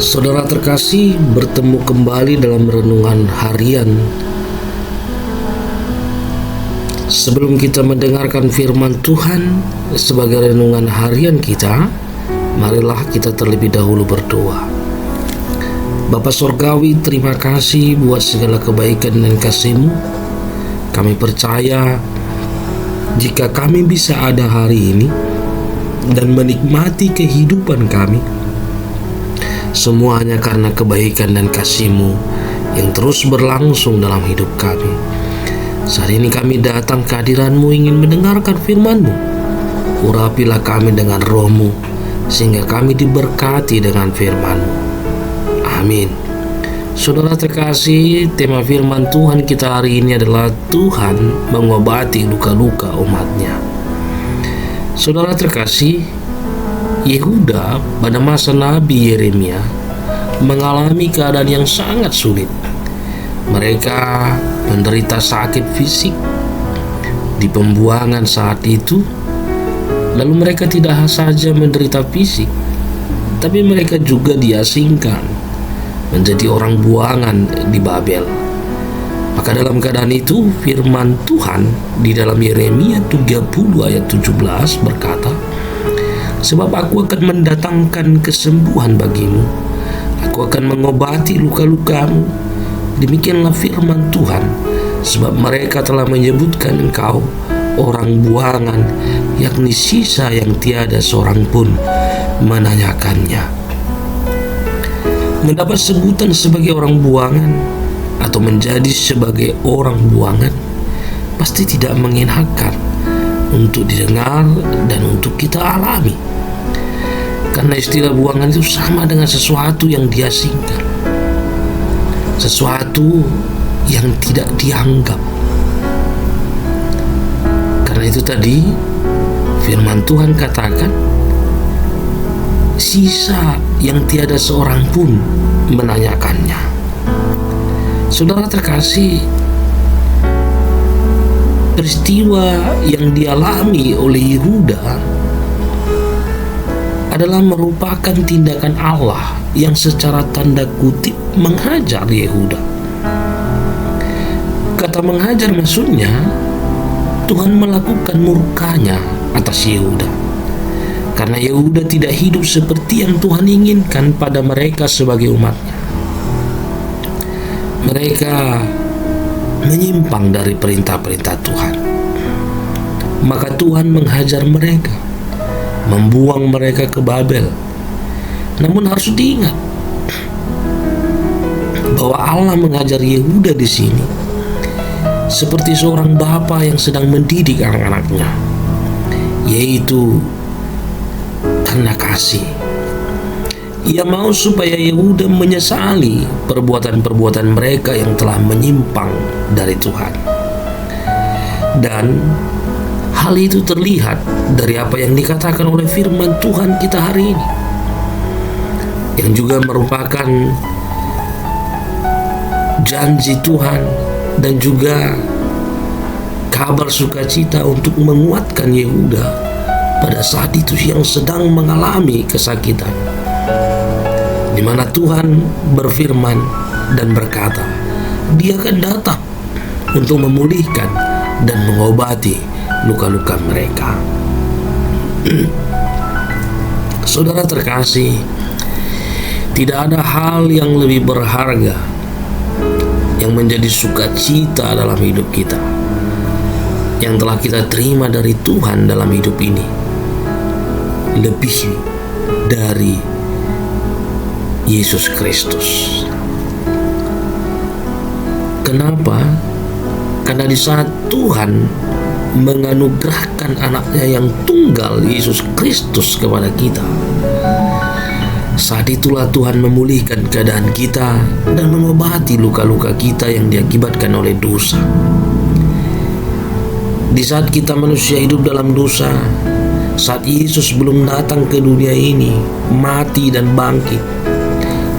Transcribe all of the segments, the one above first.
Saudara terkasih, bertemu kembali dalam renungan harian. Sebelum kita mendengarkan firman Tuhan sebagai renungan harian kita, marilah kita terlebih dahulu berdoa. Bapa Sorgawi, terima kasih buat segala kebaikan dan kasih-Mu. Kami percaya jika kami bisa ada hari ini dan menikmati kehidupan kami, semuanya karena kebaikan dan kasih-Mu yang terus berlangsung dalam hidup kami. Saat ini kami datang ke hadiran-Mu ingin mendengarkan firman-Mu. Urapilah kami dengan Roh-Mu sehingga kami diberkati dengan firman-Mu. Amin. Saudara terkasih, tema firman Tuhan kita hari ini adalah Tuhan mengobati luka-luka umat-Nya. Saudara terkasih, Yehuda pada masa Nabi Yeremia mengalami keadaan yang sangat sulit. Mereka menderita sakit fisik di pembuangan saat itu. Lalu mereka tidak saja menderita fisik, tapi mereka juga diasingkan menjadi orang buangan di Babel. Maka dalam keadaan itu firman Tuhan di dalam Yeremia 30 ayat 17 berkata, "Sebab aku akan mendatangkan kesembuhan bagimu, aku akan mengobati luka-lukamu. Demikianlah firman Tuhan, sebab mereka telah menyebutkan engkau orang buangan, yakni sisa yang tiada seorang pun menanyakannya." Mendapat sebutan sebagai orang buangan atau menjadi sebagai orang buangan pasti tidak mengenakan untuk didengar dan untuk kita alami. Karena istilah buangan itu sama dengan sesuatu yang diasingkan, sesuatu yang tidak dianggap. Karena itu tadi firman Tuhan katakan, sisa yang tiada seorang pun menanyakannya. Saudara terkasih, peristiwa yang dialami oleh Yehuda adalah merupakan tindakan Allah yang secara tanda kutip menghajar Yehuda. Kata menghajar maksudnya Tuhan melakukan murkanya atas Yehuda, karena Yehuda tidak hidup seperti yang Tuhan inginkan pada mereka sebagai umat-Nya. Mereka menyimpang dari perintah-perintah Tuhan. Maka Tuhan menghajar mereka, membuang mereka ke Babel. Namun harus diingat bahwa Allah menghajar Yehuda di sini seperti seorang bapa yang sedang mendidik anak-anaknya, yaitu karena kasih. Ia mau supaya Yehuda menyesali perbuatan-perbuatan mereka yang telah menyimpang dari Tuhan. Dan hal itu terlihat dari apa yang dikatakan oleh firman Tuhan kita hari ini, yang juga merupakan janji Tuhan dan juga kabar sukacita untuk menguatkan Yehuda pada saat itu yang sedang mengalami kesakitan, di mana Tuhan berfirman dan berkata, Dia akan datang untuk memulihkan dan mengobati luka-luka mereka. Saudara terkasih, tidak ada hal yang lebih berharga yang menjadi sukacita dalam hidup kita yang telah kita terima dari Tuhan dalam hidup ini, lebih dari Yesus Kristus. Kenapa? Karena di saat Tuhan menganugerahkan anaknya yang tunggal, Yesus Kristus, kepada kita, saat itulah Tuhan memulihkan keadaan kita dan mengobati luka-luka kita yang diakibatkan oleh dosa. Di saat kita manusia hidup dalam dosa, saat Yesus belum datang ke dunia ini, mati dan bangkit,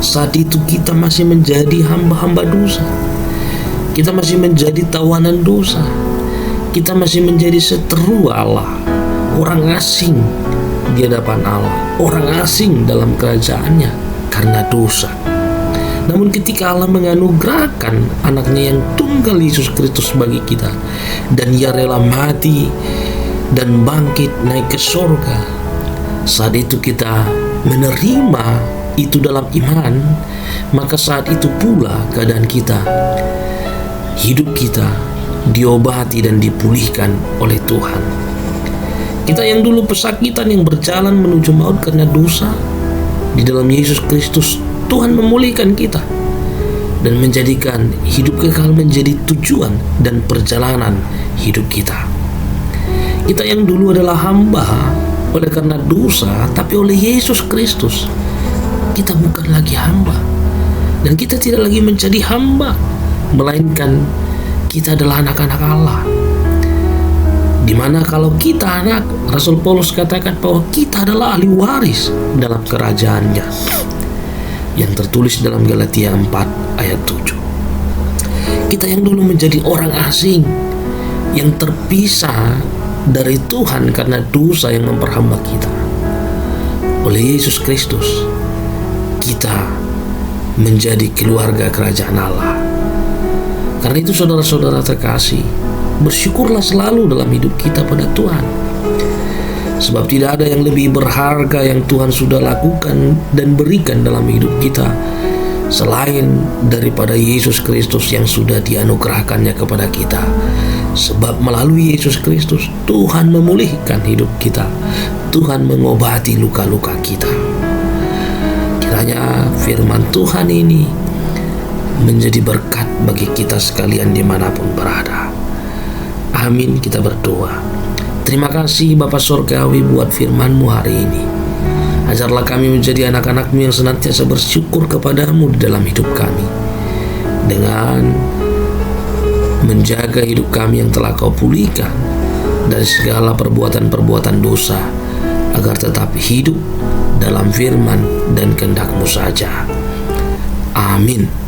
saat itu kita masih menjadi hamba-hamba dosa. Kita masih menjadi tawanan dosa. Kita masih menjadi seteru Allah, orang asing di hadapan Allah, orang asing dalam kerajaannya. karena dosa. Namun ketika Allah menganugerahkan anaknya yang tunggal Yesus Kristus bagi kita, dan ia rela mati dan bangkit naik ke surga, saat itu kita menerima itu dalam iman, maka saat itu pula keadaan kita, hidup kita diobati dan dipulihkan oleh Tuhan. Kita yang dulu pesakitan, yang berjalan menuju maut karena dosa, di dalam Yesus Kristus Tuhan memulihkan kita dan menjadikan hidup kekal menjadi tujuan dan perjalanan hidup kita. Kita yang dulu adalah hamba oleh karena dosa, tapi oleh Yesus Kristus kita bukan lagi hamba, dan kita tidak lagi menjadi hamba, melainkan kita adalah anak-anak Allah. Dimana kalau kita anak, Rasul Paulus katakan bahwa kita adalah ahli waris dalam kerajaannya, yang tertulis dalam Galatia 4 ayat 7. Kita yang dulu menjadi orang asing, yang terpisah dari Tuhan karena dosa yang memperhamba kita, oleh Yesus Kristus kita menjadi keluarga kerajaan Allah. Karena itu saudara-saudara terkasih, bersyukurlah selalu dalam hidup kita pada Tuhan, sebab tidak ada yang lebih berharga yang Tuhan sudah lakukan dan berikan dalam hidup kita selain daripada Yesus Kristus yang sudah dianugerahkannya kepada kita. Sebab melalui Yesus Kristus Tuhan memulihkan hidup kita, Tuhan mengobati luka-luka kita. Kiranya firman Tuhan ini menjadi berkat bagi kita sekalian dimanapun berada. Amin, kita berdoa. Terima kasih Bapa Sorgawi buat firman-Mu hari ini. Ajarlah kami menjadi anak-anak-Mu yang senantiasa bersyukur kepada-Mu di dalam hidup kami, dengan menjaga hidup kami yang telah Kau pulihkan dari segala perbuatan-perbuatan dosa, agar tetap hidup dalam firman dan kehendak-Mu saja. Amin.